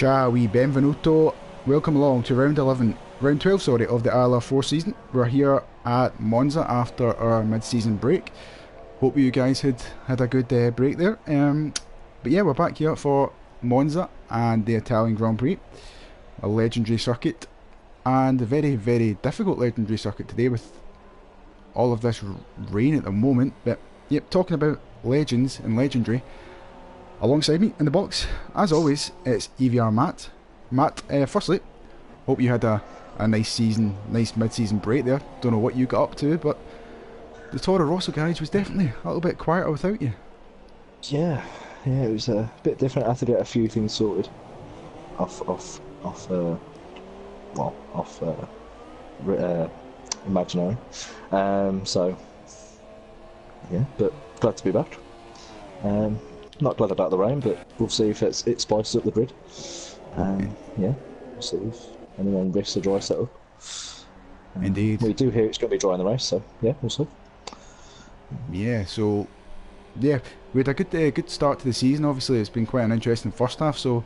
Ciao e benvenuto. Welcome along to round 11, round 12, sorry, of the ILR4 season. We're here at Monza after our mid-season break. Hope you guys had a good break there. But yeah, we're back here for Monza and the Italian Grand Prix, a legendary circuit, and a very, very difficult legendary circuit today with all of this rain at the moment. But yep, talking about legends and legendary. Alongside me in the box, as always, it's EVR Matt. Matt, firstly, hope you had a nice season, nice mid-season break there. Don't know what you got up to, but the Toro Rosso garage was definitely a little bit quieter without you. Yeah, it was a bit different. I had to get a few things sorted off imaginary. So yeah, but glad to be back. Not glad about the rain, but we'll see if it spices up the grid. Yeah, we'll see if anyone risks a dry setup. Indeed. We do hear it's going to be dry in the race, so yeah, we'll see. Yeah, so yeah, we had a good start to the season. Obviously, it's been quite an interesting first half. So,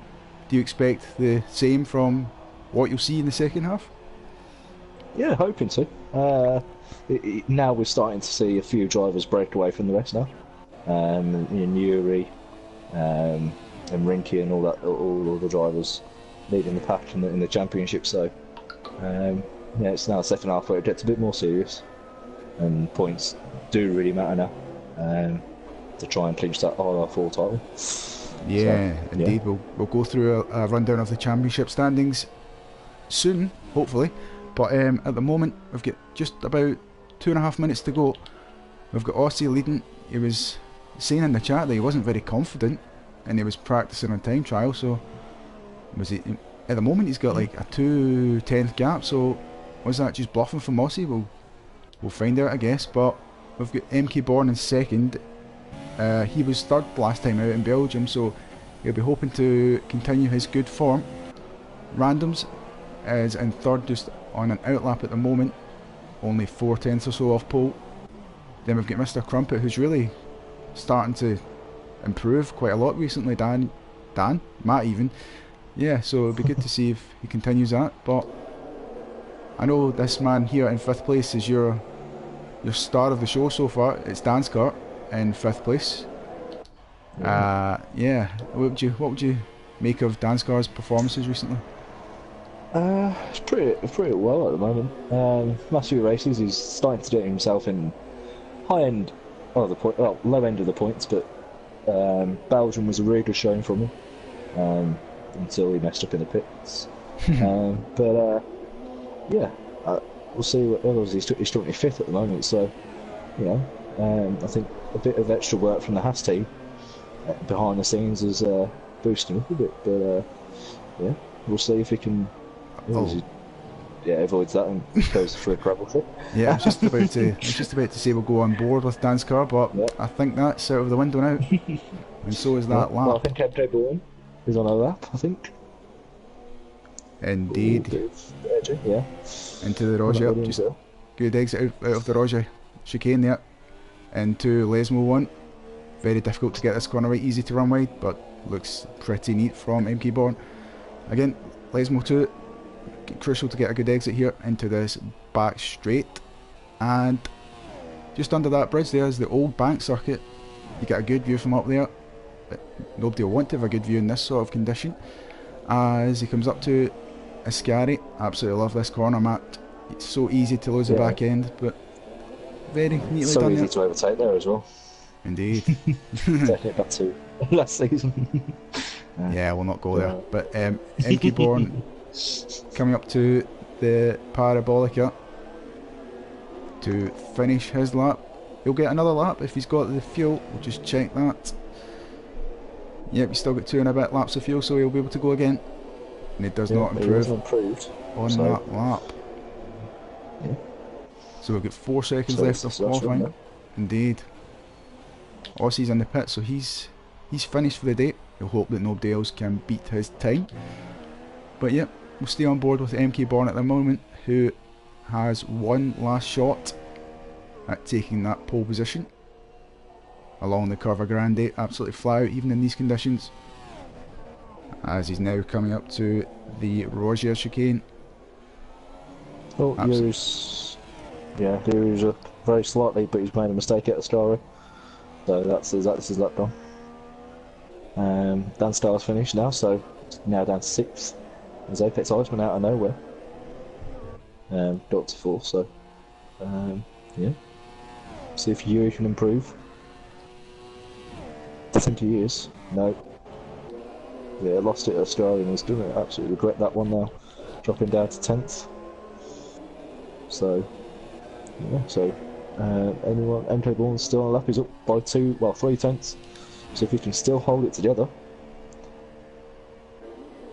do you expect the same from what you'll see in the second half? Yeah, hoping to. Now we're starting to see a few drivers break away from the rest now. Nuri, and Rinky and all the drivers leading the pack in the championship. So yeah, it's now the second half where it gets a bit more serious, and points do really matter now to try and clinch that ILR4 title. Yeah, so, indeed. Yeah. We'll go through a rundown of the championship standings soon, hopefully. But at the moment, we've got just about 2.5 minutes to go. We've got Aussie leading. He was saying in the chat that he wasn't very confident and he was practicing on time trial, so was he at the moment he's got like a 2/10 gap, so was that just bluffing from Aussie? We'll find out, I guess. But we've got MK Born in second. He was third last time out in Belgium, so he'll be hoping to continue his good form. Randoms is in third, just on an outlap at the moment, only 4/10 or so off pole. Then we've got Mr. Crumpet, who's really starting to improve quite a lot recently. Matt even. Yeah, so it'll be good to see if he continues that. But I know this man here in 5th place is your star of the show so far. It's Dan's car in 5th place. Yeah. What would you make of Dan's car's performances recently? It's pretty well at the moment. Last few races, he's starting to get himself in high end of the point, well, low end of the points, but Belgium was a really good showing from him until he messed up in the pits. But yeah, we'll see what else. He's 25th at the moment, so you know, I think a bit of extra work from the Haas team behind the scenes is boosting him a bit. But yeah, we'll see if he can. Yeah, avoids that and goes for a gravel trip. Yeah, I was just about to say we'll go on board with Dan's car, but yep. I think that's out of the window now. And so is that lap. Well, I think MK Born is on a lap, I think. Indeed. Yeah. Into the Roger. Just good exit out of the Roger chicane there. Into Lesmo 1. Very difficult to get this corner right, easy to run wide, but looks pretty neat from MK Born. Again, Lesmo 2. Crucial to get a good exit here into this back straight, and just under that bridge there is the old bank circuit. You get a good view from up there, but nobody will want to have a good view in this sort of condition. As he comes up to Ascari, absolutely love this corner, Matt. It's so easy to lose the back end, but very neatly so done easy there. To overtake there as well. Indeed. Taking it back to last season. Yeah, we'll not go there. But MK Born coming up to the Parabolica to finish his lap. He'll get another lap if he's got the fuel. We'll just check that. Yep, he's still got 2 and a bit laps of fuel, so he'll be able to go again. And it does not improve on that lap. Yeah. So we've got 4 seconds left of qualifying. Indeed. Aussie's in the pit, so he's finished for the day. He'll hope that nobody else can beat his time. But yep, we'll stay on board with MK Born at the moment, who has one last shot at taking that pole position along the Curva Grande. Absolutely fly out even in these conditions. as he's now coming up to the Rogier chicane. Oh, Yuru's up very slightly, but he's made a mistake at the Starry. So that's his lap gone. Dan Starr's finished now, so now down to 6th. There's Apex Iceman out of nowhere. Got to 4th, so yeah. See if Yuri can improve. I think he is. No. Yeah, lost it at Australia and he's done it. Absolutely regret that one now. Dropping down to 10th. So, yeah, anyone, MK Bourne's still on a lap, he's up by 3 tenths. So if he can still hold it together,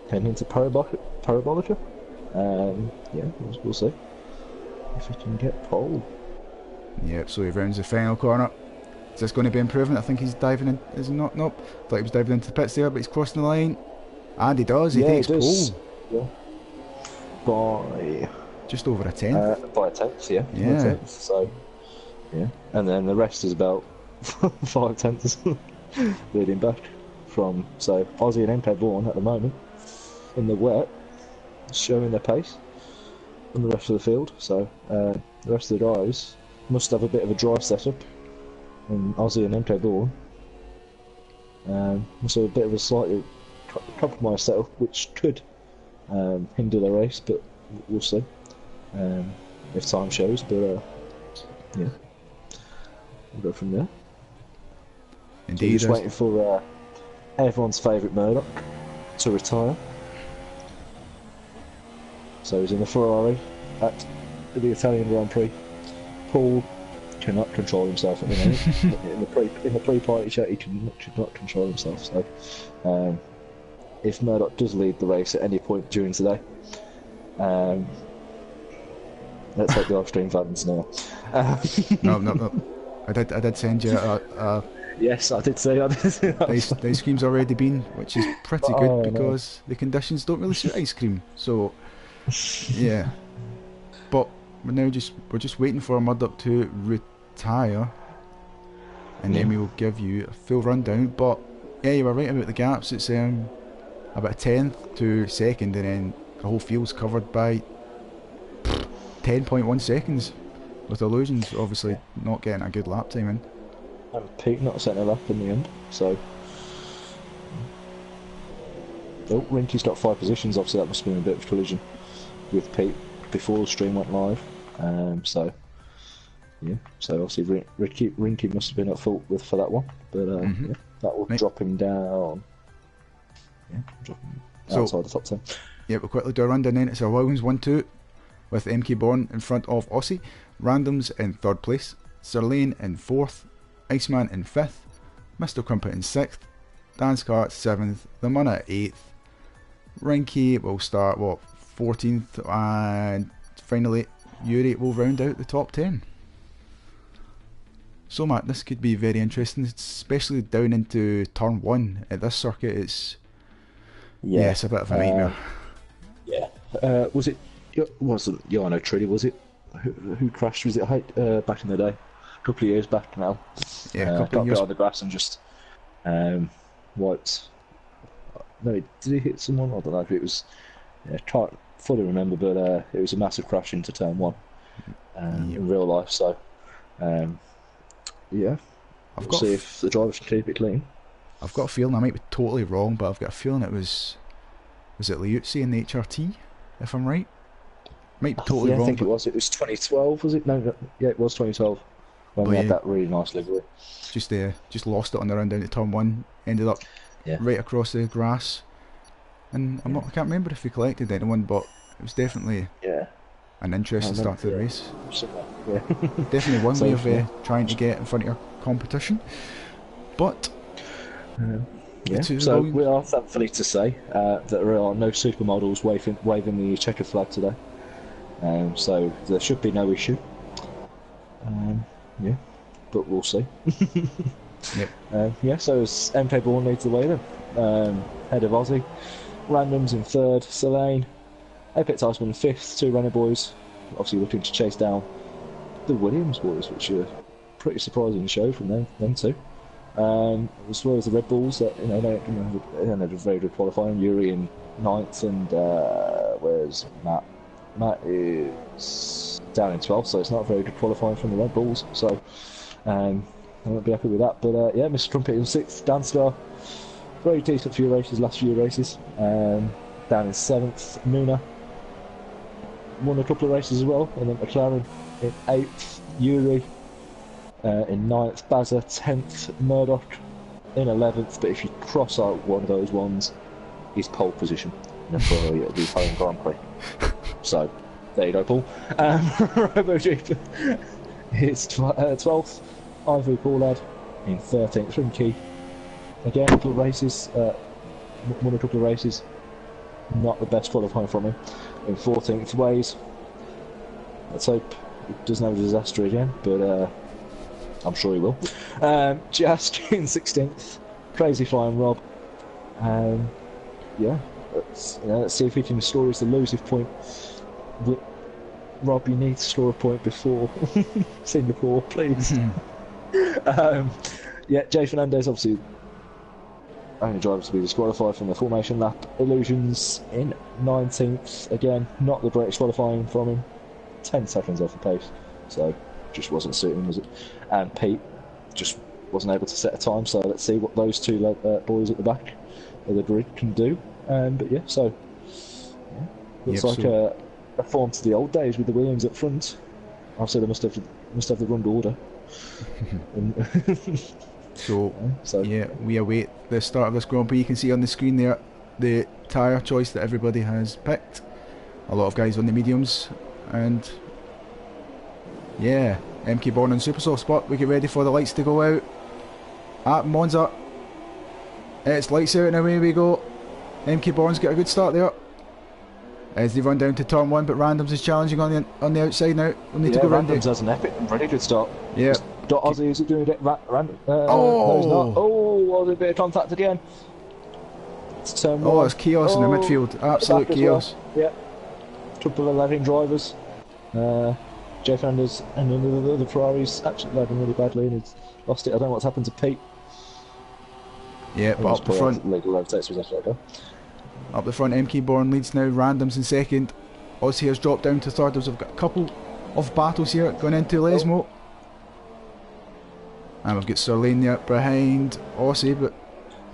heading into Parabolica, yeah, we'll see if he can get pole. Yep, so he rounds the final corner. Is this going to be improvement? I think he's diving in, is he not? Nope. Thought he was diving into the pits there, but he's crossing the line. And he does, he takes pole. Yeah. By just over a tenth. By a tenth, yeah. Yeah. A tenth, so, yeah. And then the rest is about 5 tenths leading back from, so Aussie and MK Bourne at the moment in the wet, showing their pace and the rest of the field. So the rest of the guys must have a bit of a dry setup. And Aussie and MK Bourne must have a bit of a slightly compromised setup, which could hinder the race, but we'll see if time shows. But yeah, we'll go from there. Indeed. So just waiting for everyone's favourite Murdoch to retire. So he's in the Ferrari at the Italian Grand Prix. Paul cannot control himself at the moment. in the pre-party chat, he cannot control himself. So if Murdoch does lead the race at any point during today, let's hope the live stream fans know. No. I did send you a yes, I did say that. The ice cream's already been, which is pretty good because the conditions don't really suit ice cream. So yeah, but we're just waiting for Murdoch to retire, and then we will give you a full rundown. But yeah, you were right about the gaps. It's about a tenth to second, and then the whole field's covered by 10.1 seconds, with Illusions obviously not getting a good lap time in. And Pete not setting a lap in the end, so. Oh, Rinky's got 5 positions, obviously that must have been a bit of a collision with Pete before the stream went live. So, yeah, so obviously Rinky must have been at fault for that one, but yeah, that will drop him down. Yeah, drop him outside the top 10. Yeah, we'll quickly do a rundown then. It's a Williams 1-2 with MK Bourne in front of Aussie, Randoms in 3rd place, Sir Lane in 4th, Iceman in 5th, Mr. Crumpet in 6th, Danscar 7th, The Munna 8th, Rinky will start 14th, and finally Yuri will round out the top 10. So Matt, this could be very interesting, especially down into turn 1 at this circuit. It's it's a bit of a nightmare. Wasn't Jarno Trulli, was it? Who crashed? Was it back in the day? A couple of years back now. Yeah, a couple of got years. on the grass and just wiped. No, did he hit someone? I don't know if it was. Can't fully remember, but it was a massive crash into turn 1 in real life. So, yeah, we'll see if the drivers can keep it clean. I've got a feeling, I might be totally wrong, but I've got a feeling it was it Liuzzi in the HRT, if I'm right? Might be totally wrong. I think it was 2012, was it? No, yeah, it was 2012 when we had that really nice livery. Just lost it on the run down to turn 1, ended up right across the grass, and I can't remember if we collected anyone, but it was definitely an interesting start to the race. Definitely one way of trying to get in front of your competition, but so we are thankfully to say that there are no supermodels waving the checkered flag today, so there should be no issue. But we'll see. So as MK Bourne leads the way then, head of Aussie, Randoms in 3rd, Selene, Apex Iceman in 5th, 2 runner boys, obviously looking to chase down the Williams boys, which are pretty surprising show from them two. As well as the Red Bulls, that they had a very good qualifying. Yuri in 9th, and where's Matt? Matt is down in 12th, so it's not very good qualifying from the Red Bulls. So I won't be happy with that. But yeah, Mr. Trumpet in 6th, Danstar, very decent few races, last few races. Down in 7th, Muna won a couple of races as well, and then McLaren in 8th, Yuri in 9th, Bazza 10th, Murdoch in 11th. But if you cross out one of those ones, he's pole position for the Italian Grand Prix. So there you go, Paul. RoboJeep is 12th, Ivory Paulad in 13th, Rinky again, a couple of races, won a couple of races, not the best qualifying from him. In 14th, Ways. Let's hope he doesn't have a disaster again, but I'm sure he will. Just in 16th, Crazy Flying Rob. Yeah, let's see if we can score us the losing point. Rob, you need to score a point before Singapore, please. Yeah, Jay Fernandez, obviously only driver to be disqualified from the formation lap. Illusions in 19th, again, not the greatest qualifying from him. 10 seconds off the pace, so just wasn't suiting, was it? And Pete just wasn't able to set a time, so let's see what those two boys at the back of the grid can do. But yeah, so looks like a form to the old days with the Williams up front. Obviously they must have the run order. So yeah, we await the start of this Grand Prix. You can see on the screen there the tyre choice that everybody has picked. A lot of guys on the mediums, and yeah, MK Born and Super Soft Spot. We get ready for the lights to go out at Monza. It's lights out and away we go. MK Born's got a good start there as they run down to turn 1, but Randoms is challenging on the outside now. We'll need to go round Randoms has an epic, really good start. Yeah. Ozzy, is it doing it? No, he's not. Oh, there's a bit of contact again. It's turn 1. Oh, it's chaos in the midfield. Absolute chaos. Well. Yeah. Triple 11 drivers. Jay Fernandez and the Ferraris actually lagging really badly, and he's lost it. I don't know what's happened to Pete. Yeah, but up the front. Up the front, MK Born leads now. Randoms in second. Ozzy has dropped down to third. We've got a couple of battles here going into Lesmo. And we've got Sir Lane there behind Aussie, but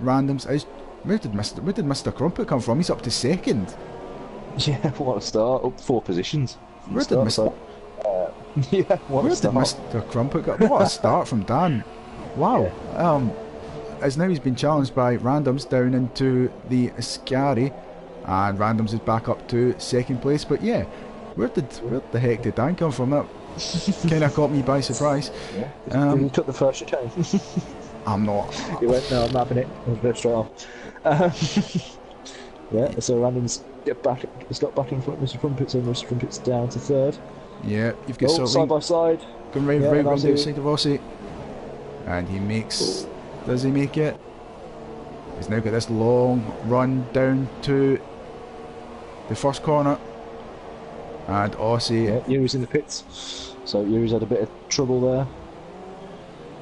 Randoms is... Where did Mr. Crumpet come from? He's up to second. Yeah, what a start. Up 4 positions. Where did Mr. Mr. Crumpet go? What a start from Dan. Wow. Yeah. As now he's been challenged by Randoms down into the Ascari, and Randoms is back up to second place. But yeah, where the heck did Dan come from? That kind of caught me by surprise. Yeah, he took the first chicane. I'm not. He went, no, I'm having it. I was straight off. Yeah, so Randoms get back. He's got back in front of Mr. Crumpet, so Mr. Crumpet's down to third. Yeah, you've got side by side. Going right round the outside of Aussie, and he makes. Does he make it? He's now got this long run down to the first corner, and Aussie. Yeah, Yuri's in the pits, so Yuri's had a bit of trouble there,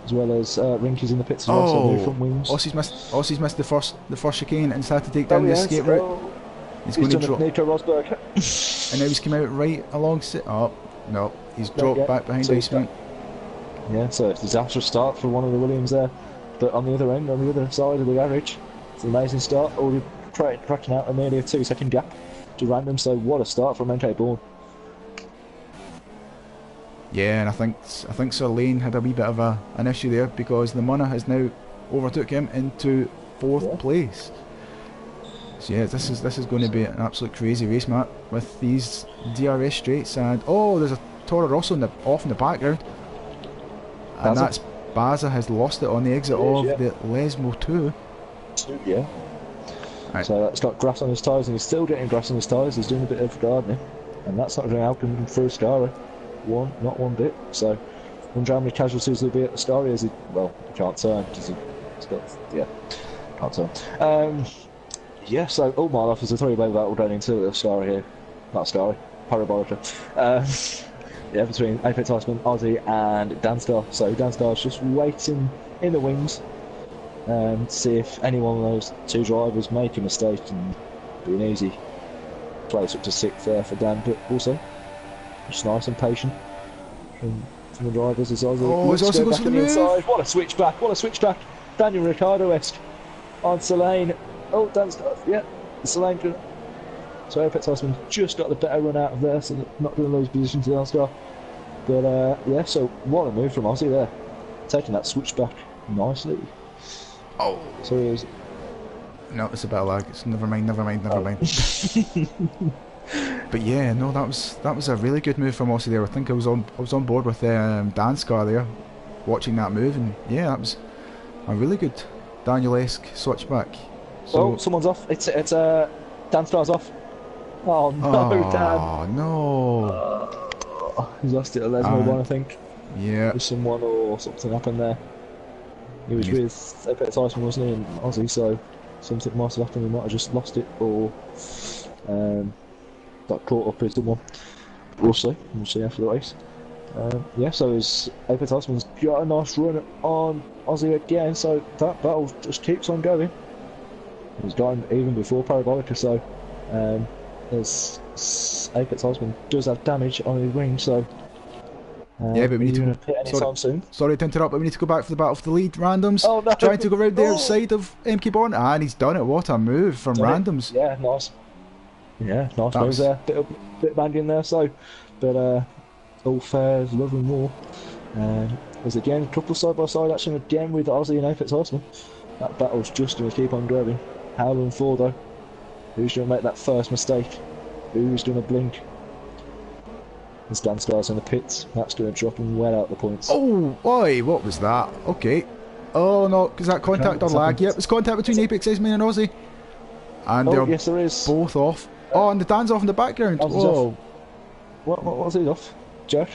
as well as Rinky's in the pits as well. So new front wings. Aussie's missed the first chicane and had to take down the escape route. He's going to drop. Nico Rosberg. And now he's come out right alongside. Oh no, he's dropped back behind Iceman. Yeah, so it's a disastrous start for one of the Williams there. But on the other end, on the other side of the garage, it's an amazing start. Already cracking out a nearly a 2-second gap to Random. So what a start from MK Bourne. Yeah, and I think Sir Lane had a wee bit of an issue there, because the Munna has now overtook him into 4th place. So yeah, this is going to be an absolute crazy race, Matt, with these DRS straights. And oh, there's a Toro Rosso off in the background, and that's Baza has lost it on the exit of the Lesmo 2. Yeah. Right. So that's got grass on his tyres, and he's still getting grass on his tyres. He's doing a bit of gardening, and that's not going to help him through Ascari. Not one bit. So I wonder how many casualties there'll be at Ascari as he can't turn. Can't turn. Yeah, so all my life is a three-way battle going into Ascari here. Not Ascari, Parabolica. Yeah, between Apex Iceman, Ozzy and Danstar. So Danstar's just waiting in the wings See if any one of those two drivers make a mistake, and be an easy place up to 6th there for Dan. But also, just nice and patient from the drivers as Ozzy looks to go back on the inside. What a switchback! What a switchback! Daniel Ricciardo-esque on Selene. Oh, Dan's got, yeah, Selene. So Apex Iceman just got the better run out of there, so not going to lose position to Elstar. But yeah, so what a move from Ozzy there, taking that switchback nicely. Oh, so it was. No, it's a bit of lag. It's never mind. But yeah, no, that was a really good move from Ozzy there. I think I was on board with Dan's car there, watching that move, and yeah, that was a really good Daniel-esque switchback. So, oh, someone's off. It's Dan's car's off. Oh no, Dan! Oh no! He's lost it at Lesmo one, I think. Yeah. With someone or something happened there. He was with Apex Iceman, wasn't he, and Ozzy, so something must have happened. He might have just lost it or got caught up with someone. We'll see after the race. Yeah, so his Apex Iceman's got a nice run on Ozzy again, so that battle just keeps on going. It was going even before Parabolica, so as Apex Iceman does have damage on his wing, so yeah, but we need to pit anytime soon. Sorry to interrupt, but we need to go back for the battle for the lead. Randoms. Oh no! Trying to go round the outside of MK Born, and he's done it. What a move from Randoms. Yeah, nice. Yeah, nice moves there. Bit banging there. So, but all fair is love and war. There's again a couple of side by side action again with Ozzy and Apex Horseman. That battle's just going to keep on going. ILR4 though. Who's going to make that first mistake? Who's going to blink? There's Dan Stars in the pits. That's going to drop him well out the points. Oh, boy, what was that? Okay. Oh no, because that contact or lag? Yep, it's contact between Apex Iceman and Ozzy. And they're yes, there is. Both off. Oh, and the Dan's off in the background. Whoa. What was he off? Jack?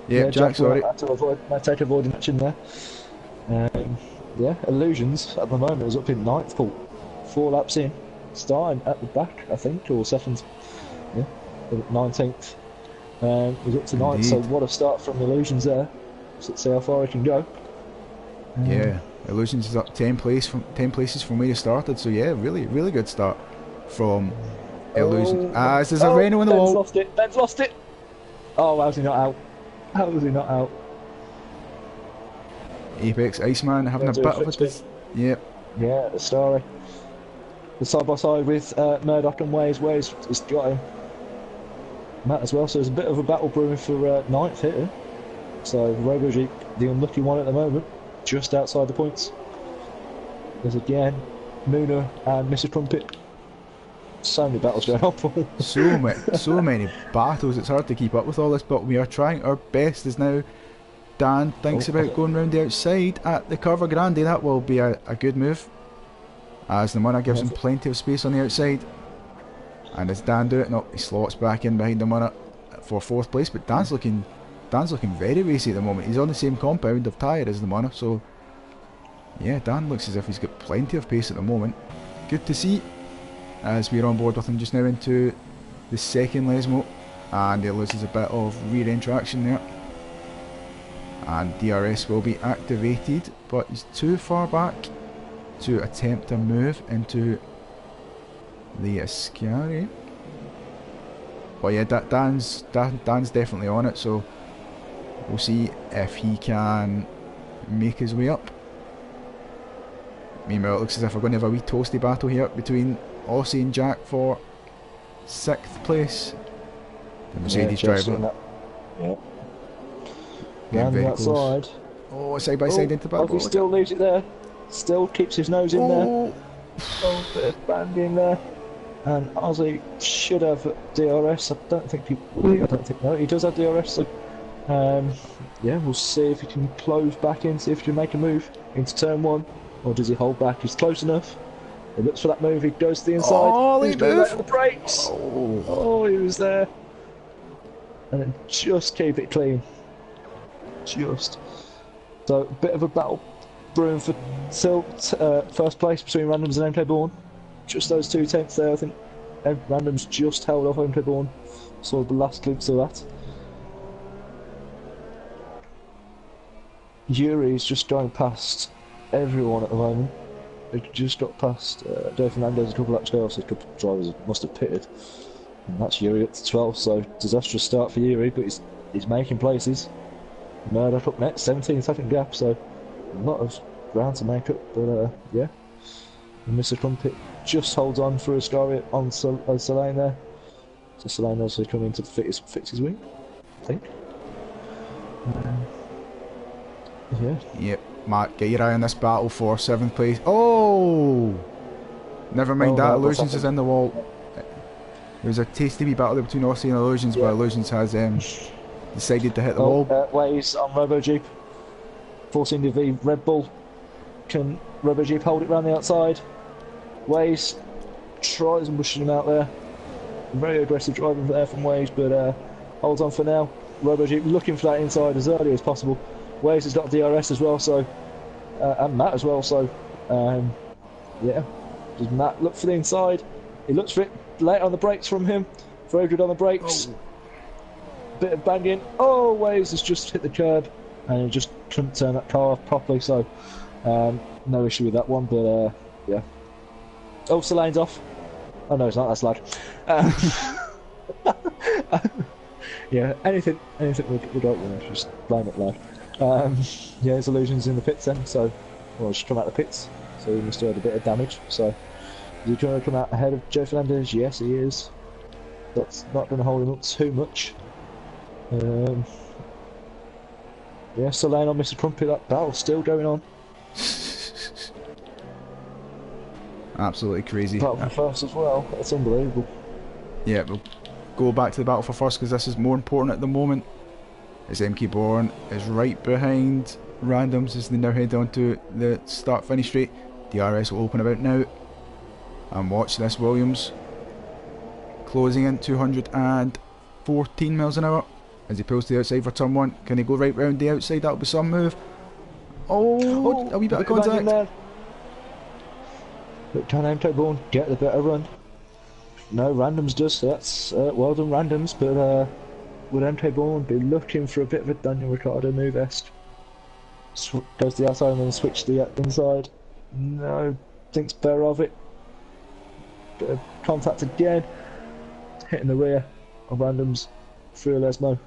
Yeah, Jack, sorry. I had to avoid action there. Yeah, Illusions at the moment is up in 9th pole. 4 laps in. Starting at the back, I think, or 2nd. Yeah, 19th. He's up to 9th, so what a start from Illusions there. So let's see how far he can go. Yeah, Illusions is up 10 places from where he started, so yeah, really good start from Illusions. There's a Renault in the wall. Ben's lost it! Oh, how's he not out? How is he not out? Apex Iceman having a bit of a... Yep. Yeah, the story. The side by side with Murdoch and Waze. Waze has got him. Matt as well, so there's a bit of a battle brewing for 9th here. So RoboJeep, the unlucky one at the moment, just outside the points. There's again Muna and Mr. Trumpet. So many battles going on, Paul. so many battles. It's hard to keep up with all this, but we are trying our best. As now Dan thinks about going round the outside at the Curva Grande. That will be a good move, as the Munna gives him plenty of space on the outside. And as Dan do it, no, he slots back in behind the Munna for 4th place. But Dan's looking very racy at the moment. He's on the same compound of tyre as the Munna, so yeah, Dan looks as if he's got plenty of pace at the moment. Good to see, as we're on board with him just now into the 2nd Lesmo, and he loses a bit of rear end traction there. And DRS will be activated, but he's too far back to attempt a move into the Ascari. But yeah, Dan's definitely on it, so we'll see if he can make his way up. Meanwhile, it looks as if we're going to have a wee toasty battle here between Aussie and Jack for 6th place. The Mercedes driver. Yeah. Round the outside. Oh, side by side into battle. He still leaves it there. Still keeps his nose in there. Oh, bit of banging there. And Ozzy should have DRS. I don't think he does have DRS. So, yeah, we'll see if he can close back in, see if he can make a move into turn 1, or does he hold back? He's close enough. He looks for that move. He goes to the inside. Oh, he's going right on the brakes. Oh, he was there. And then just keep it clean. Just. So, a bit of a battle brewing for first place between Randoms and MK Bourne. Just those 2 tenths there, I think. Randoms just held off MK Bourne. Saw the last glimpse of that. Yuri's just going past everyone at the moment. It just got past Joe Fernandez a couple of laps ago, so a couple of drivers must have pitted. And that's Yuri up to 12, so disastrous start for Yuri, but he's making places. Murdoch up next, 17-second gap, so a lot of ground to make up, but yeah. And Mr. Crumpet just holds on for Ascari on Solane there. So Solane also coming to fix his wing, I think. Yeah. Yep, Matt, get your eye on this battle for 7th place. Oh! Never mind that, Illusions is in the wall. There's a tasty wee battle there between Aussie and Illusions, but Illusions has decided to hit the wall. Waves on Robo Jeep. Force India v Red Bull. Can Robo Jeep hold it round the outside? Waves tries and pushes him out there. Very aggressive driving there from Waves, but holds on for now. Robo Jeep looking for that inside as early as possible. Waves has got DRS as well, so and Matt as well, so yeah. Does Matt look for the inside? He looks for it late on the brakes from him. Very good on the brakes. Bit of banging. Oh, Waves has just hit the curb and he just couldn't turn that car off properly, so no issue with that one, but yeah. Oh, Solane's off. Oh no, it's not, that's Lad. Yeah, anything we don't want to just blame it Lad. Yeah, his Illusions in the pits then, so well, just come out the pits, so he must have had a bit of damage. So is he going to come out ahead of Joe Fernandez? Yes, he is. That's not going to hold him up too much. Yeah, Solane on Mr. Crumpet, that battle's still going on. Absolutely crazy. Battle for first as well, that's unbelievable. Yeah, we'll go back to the battle for first because this is more important at the moment. As MK Born is right behind Randoms as they now head on to the start-finish straight. DRS will open about now. And watch this, Williams closing in 214 miles an hour as he pulls to the outside for turn 1. Can he go right round the outside? That'll be some move. Oh, a wee bit of contact. But can MK Born get the better run? No, Randoms does, so that's well done Randoms, but would MK Born be looking for a bit of a Daniel Ricciardo move-esque? Goes to the outside and then switch to the inside. No, thinks better of it. Bit of contact again. Hitting the rear of Randoms through Lesmo.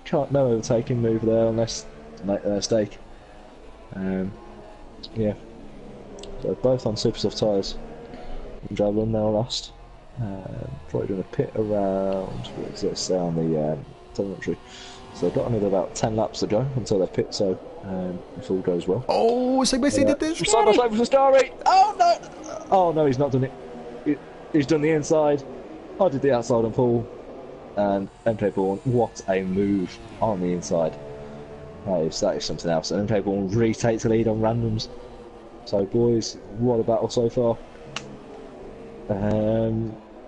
Can't no overtaking move there unless to make a mistake. Yeah. So both on super soft tyres. Javelin now last. Probably doing a pit around, what does it say on the telemetry? So they've got another about 10 laps to go until they pit, so if all goes well. Oh, side by side did this. Side by side with the Starry! Oh no! Oh no, he's not done it. He's done the inside. I did the outside on Paul. And MK Born, what a move on the inside. That is something else. And MK Born retakes the lead on Randoms. So boys, what a battle so far.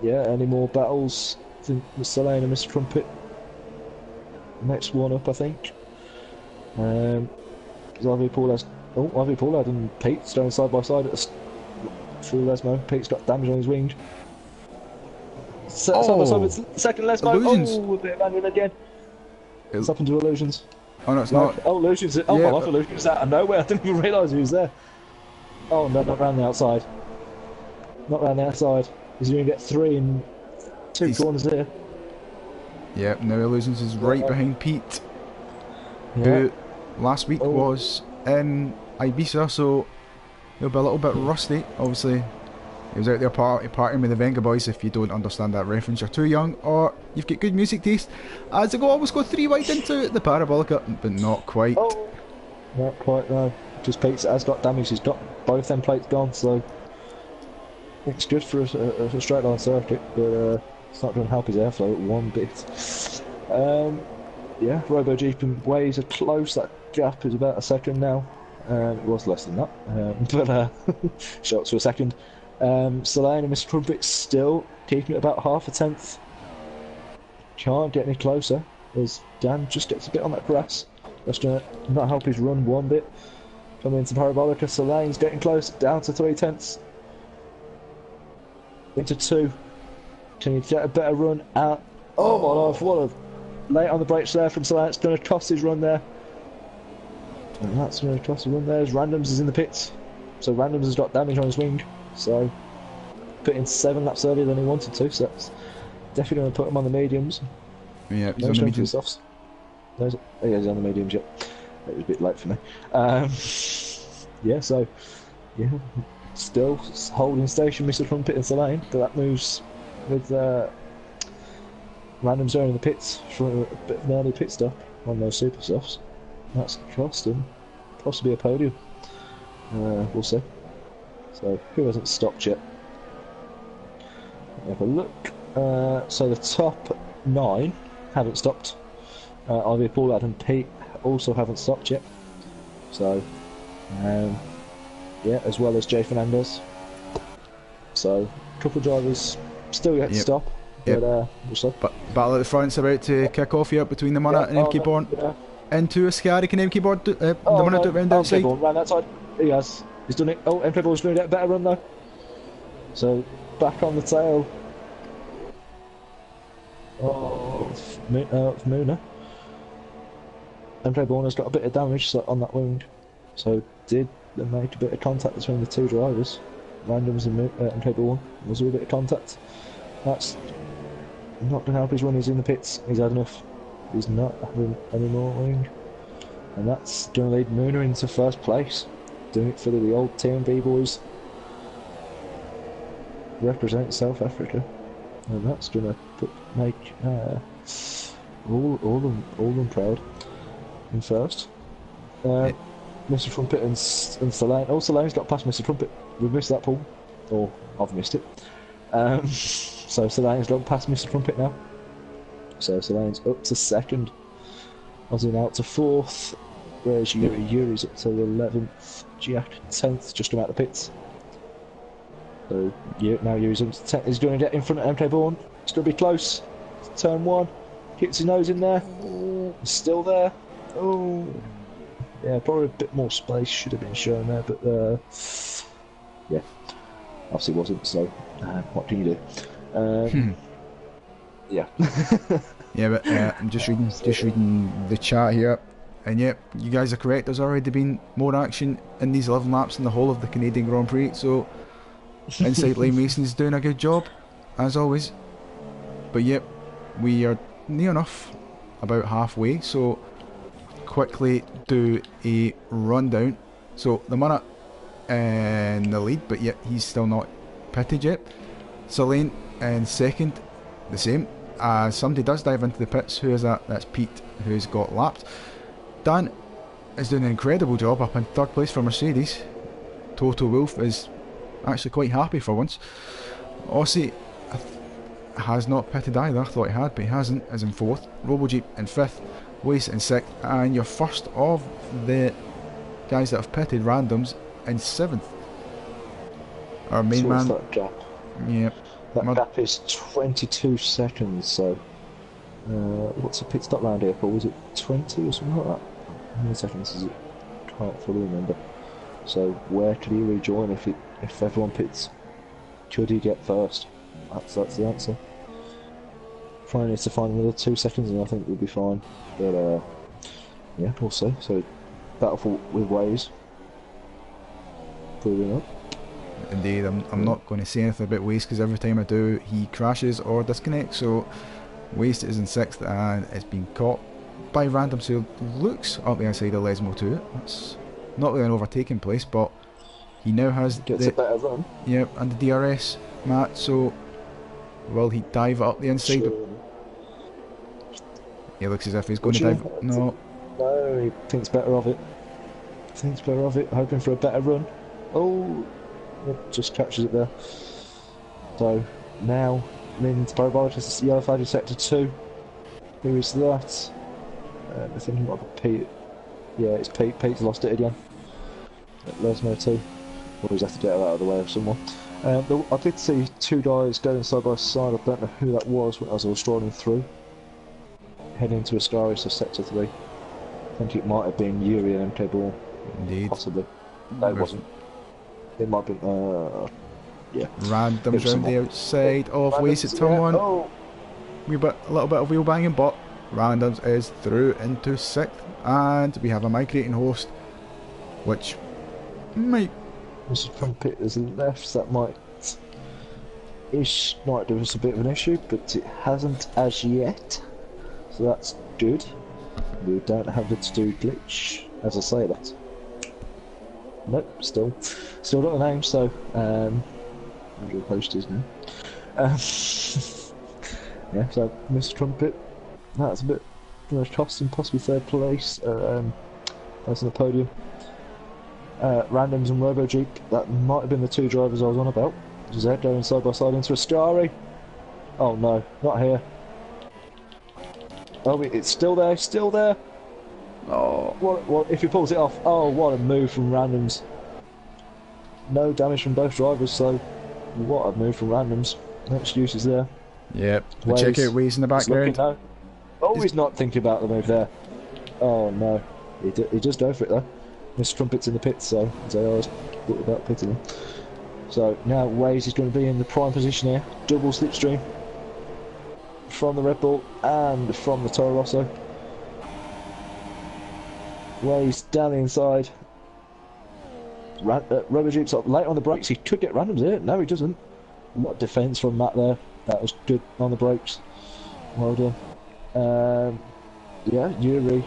Yeah, any more battles? I think Solane and Mr. Crumpet. Next one up, I think. Ivy Paulad and Pete standing side by side at the through Lesmo. Pete's got damage on his wing. Side by side with second Lesmo. Illusions. Oh, a bit of manual again. What's happened to Illusions? Oh no, it's not. Oh, Illusions! Oh yeah, my life, Illusions out of nowhere. I didn't even realise he was there. Oh no, not round the outside. Not round the outside. He's going to get 3 in 2 corners here. Yeah, now Illusions is right behind Pete, who last week was in Ibiza, so he'll be a little bit rusty. Obviously, he was out there partying with the Venga Boys. If you don't understand that reference, you're too young, or you've got good music taste. As they almost go 3 wide into the Parabolica, but not quite. Oh, not quite, no. Just Pete has got damage. He's got both them plates gone, so it's good for a straight line circuit, but it's not going to help his airflow one bit. Yeah, Robo Jeep and Waves are close. That gap is about a second now. It was less than that, but shots for a second. Solane and Mr. Crumpet still keeping it about half a tenth. Can't get any closer as Dan just gets a bit on that grass. That's going to not help his run one bit. Coming into Parabolica, Solane's getting close, down to 3/10. Into 2. Can you get a better run out? Oh my life, what a late on the brakes there from Solane. It's going to cost his run there. And that's going to cost his run there as Randoms is in the pits. So Randoms has got damage on his wing, so put in 7 laps earlier than he wanted to, so that's definitely going to put him on the mediums. Yeah, he's No on the strength for the medium. softs. No, oh yeah, he's on the mediums, yep. It was a bit late for me. Yeah, so, yeah, still holding station, Mr. Trumpet and Selene, but that moves with Randoms there in the pits for a bit of an early pit stop on those super softs. That's cost him possibly a podium. We'll see. So, who hasn't stopped yet? Have a look. So the top 9 haven't stopped. Ivy, Paul, Adam, Pete also haven't stopped yet. So, yeah, as well as Jay Fernandez. So, a couple of drivers still yet to stop. Yep. But we'll see. But battle at the front's about to kick off here between the Munna and MK Born. Into a Scary. Can MK Born do, the Munna do it round outside? MK Born ran outside. He has. He's done it. Oh, MK Born's going to get a better run though. So, back on the tail. Of Muna. MK Born has got a bit of damage on that wound. So, did make a bit of contact between the two drivers. Randoms and MK Born. Was there a bit of contact? That's not going to help his run. He's in the pits. He's had enough. He's not having any more wing. And that's going to lead Muna into first place. Doing it for the old TMB boys. Represent South Africa. And that's going to make all them proud in first. Mr. Trumpet and Selene. Oh, Selene's got past Mr. Trumpet. We've missed that, Paul. Or I've missed it. So Selene's got past Mr. Trumpet now. So Selene's up to second. Ozzy now up to fourth. Whereas Yuri's up to 11th. Jack 10th, just about the pits. So now Yuri's up to 10th. He's going to get in front of MK Bourne. It's going to be close. Turn 1. Keeps his nose in there. He's still there. Oh. Yeah, probably a bit more space should have been shown there, but yeah, obviously wasn't. So what can you do? Yeah. Yeah, but I'm just reading the chat here, and yeah, you guys are correct. There's already been more action in these 11 laps in the whole of the Canadian Grand Prix. So Inside Lane Mason's doing a good job, as always. But yep, we are near enough, about halfway. So quickly do a rundown. So the Munna in the lead, but yet he's still not pitted yet. Selene in second, the same. Somebody does dive into the pits. Who is that? That's Pete, who's got lapped. Dan is doing an incredible job up in third place for Mercedes. Toto Wolff is actually quite happy for once. Aussie has not pitted either. I thought he had, but he hasn't. Is in fourth. RoboJeep in fifth. Waste in sixth. And your first of the guys that have pitted, Randoms, in seventh. Our main man. That gap? Yep. That gap is 22 seconds. So, what's the pit stop round here, Paul? Was it 20 or something like that? How many seconds is it? Can't fully remember. So, where could he rejoin if everyone pits? Could he get first? That's the answer. Probably needs to find another 2 seconds, and I think we'll be fine. But yeah, we'll see. So, battle with Waze. Proving up. Indeed, I'm not going to say anything about Waste because every time I do, he crashes or disconnects. So, Waste is in sixth and it's been caught by Randoms, who looks up the inside of Lesmo too. That's not really an overtaking place, but he now has gets a better run. Yep, and the DRS mat. So, will he dive up the inside? Sure. He looks as if he's going to dive. No, he thinks better of it. Hoping for a better run. Oh, just catches it there. So now into parabolic is the yellow flag in sector 2. Who is that? I think it might be Pete. Yeah, it's Pete. Pete's lost it again. Lesmo too. Always have to get out of the way of someone. I did see 2 guys going side by side. I don't know who that was as I was strolling through. Heading into Ascaris, so sector 3. I think it might have been Yuri and MK Ball. Indeed. Possibly. No, it wasn't. It might have been, yeah. Randoms round the outside of Waste at turn 1. Oh. A little bit of wheel banging, but Randoms is through into sixth. And we have a migrating host, which might Mr. Trumpet has left. That might give us a bit of an issue, but it hasn't as yet. So that's good. We don't have the to-do glitch as I say that. Nope, still not a name, so where the post is now. Yeah, so Mr. Trumpet, that's a bit going to cost him possibly third place. That's on the podium. Randoms and RoboJeep, that might have been the two drivers I was on about. Zed going side by side into a Starry. Oh no, not here. Oh, it's still there, still there. Oh, what if he pulls it off? Oh, what a move from Randoms. No damage from both drivers, so what a move from Randoms. No excuses there. Yep, but check out Waze in the background. Oh, he's not thinking about the move there. Oh no, he does go for it though. Mr. Trumpet's in the pits, so JR's thought about pitting him. So now Waze is going to be in the prime position here. Double slipstream from the Red Bull and from the Toro Rosso. Waze down the inside. RoboJeep's up late on the brakes. He could get Randoms here. No, he doesn't. What defence from Matt there. That was good on the brakes. Well done. Yeah, Yuri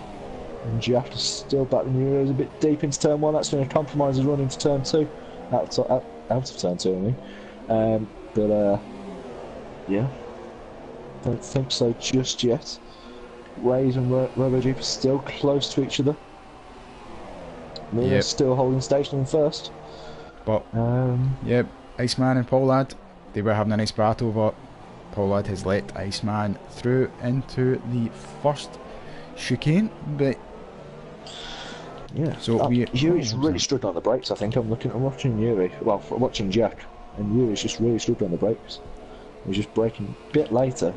and Jack are still battling. Yuri's a bit deep into turn 1. That's going to compromise his run into turn 2. Out of turn 2, I mean. But yeah, don't think so just yet. Waze and RoboJeep are still close to each other. Mina's still holding station in first. But yep, Iceman and Pollard, they were having a nice battle, but Pollard has let Iceman through into the first chicane. But yeah, so Yuri's really struggling on the brakes. I think I'm watching Yuri. Well, watching Jack, and Yuri's just really struggling on the brakes. He's just braking a bit later.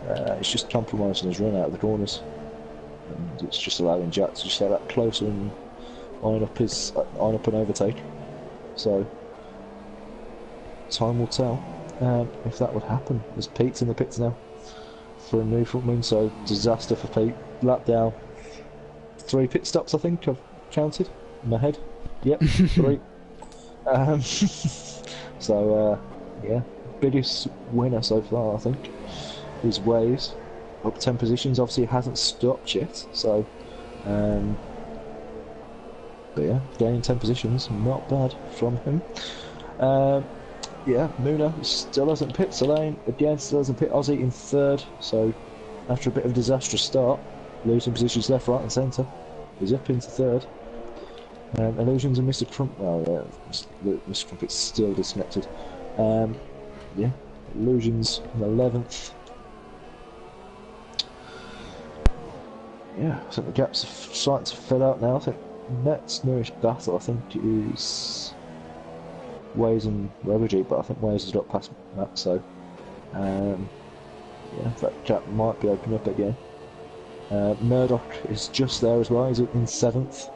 It's just compromising his run out of the corners, and it's just allowing Jack to just get that closer and line up an overtake. So time will tell if that would happen. There's Pete's in the pits now for a new front wing, so disaster for Pete. Lap down. 3 pit stops, I think I've counted in my head. Yep, 3. So yeah, biggest winner so far, I think, is Waze. Up 10 positions. Obviously, it hasn't stopped yet. So, but yeah, gaining 10 positions, not bad from him. Yeah, Muna still hasn't pit. Solane again still hasn't pit. Aussie in third. So, after a bit of a disastrous start, losing positions left, right, and centre, he's up into third. Illusions and Mr. Trump. Oh yeah, Mr. Trumpet's still disconnected. Yeah, Illusions in 11th. Yeah, I think the gaps are starting to fill out now. I think next nearest battle, I think, is Waze and RoboJeep, but I think Waze has got past that, so yeah, that gap might be opening up again. Murdoch is just there as well. He's in 7th.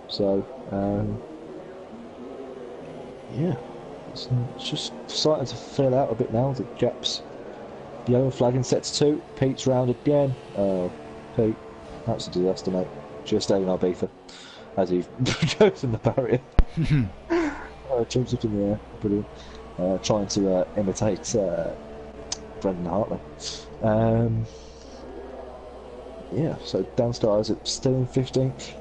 So yeah, it's just starting to fill out a bit now. The gaps. Yellow flag in set to 2. Pete's round again. Oh, Pete, that's a disaster, mate. Just staying our beefer as he goes in the barrier. Jumps up in the air. Brilliant. Trying to imitate Brendan Hartley. Yeah, so downstairs it's still in 15th.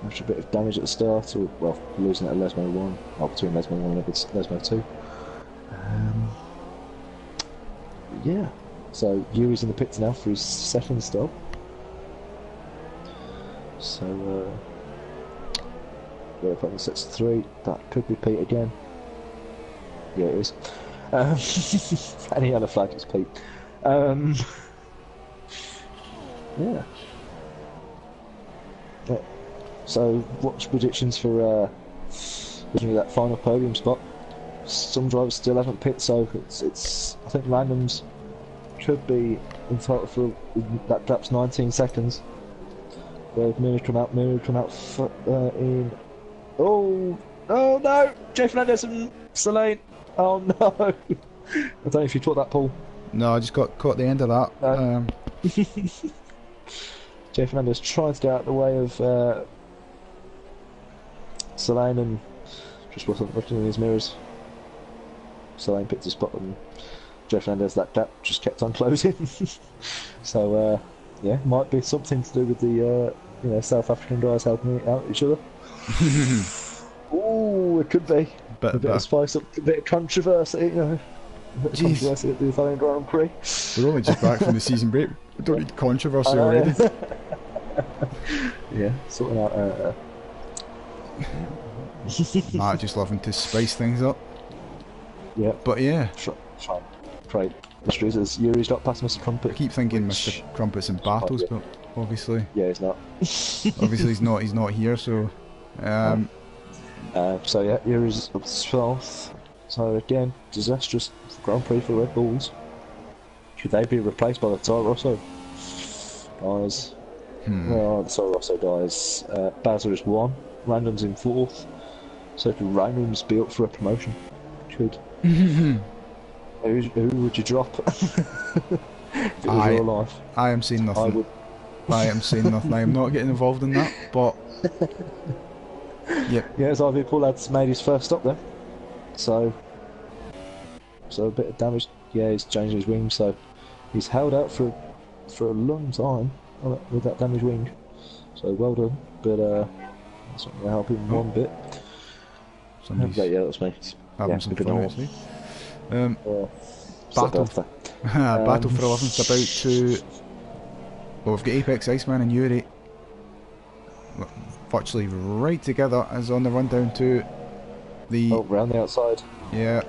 After a bit of damage at the start, or well, losing it at Lesmo 1, or between Lesmo 1 and Lesmo 2. Yeah, so Yuri's in the pits now for his 2nd stop. So, we're up on the sets 3. That could be Pete again. Yeah, it is. Any other flag is Pete. Yeah. So, what's predictions for that final podium spot? Some drivers still haven't pit, so it's I think Randoms should be entitled for that gap's 19 seconds. Where Moon come out in. Oh no! Jay Fernandez and Solane. Oh no! I don't know if you caught that, Paul. No, I just got caught at the end of that. No. Jay Fernandez trying to get out of the way of Selene and just wasn't looking in his mirrors. Selene picked his spot and Jeff Fernandez, that gap just kept on closing. So, yeah, might be something to do with the South African guys helping out each other. Ooh, it could be. A bit of spice up, a bit of controversy, A bit of controversy at the Italian Grand Prix. We're only just back from the season break. We don't need controversy already. Yeah, sorting out. Matt just loving to spice things up. Yeah. But yeah. Right. Mysteries is Yuri's not past Mr. Crumpet. I keep thinking Mr. Crumpet's in battles, but obviously. Yeah, he's not. Obviously he's not here, so so yeah, Yuri's up to 12th. So again, disastrous Grand Prix for Red Bulls. Should they be replaced by the Toro Rosso guys? Well, the Toro Rosso guys. Bowser is 1, Random's in 4th. So could Random's be up for a promotion? Could. Who would you drop? If it was your life. I am saying nothing. I am saying nothing. I am not getting involved in that, but yep. Yeah, as RV Paulad's made his first stop there. So a bit of damage. Yeah, he's changed his wing, so he's held out for a long time with that damaged wing. So well done, but that's not going to help him one bit. Yeah, that was me. Having some fun, actually. Battle for 11th about to. Well, we've got Apex Iceman and Yuri virtually right together as on the run down to the. Oh, round the outside. Yeah.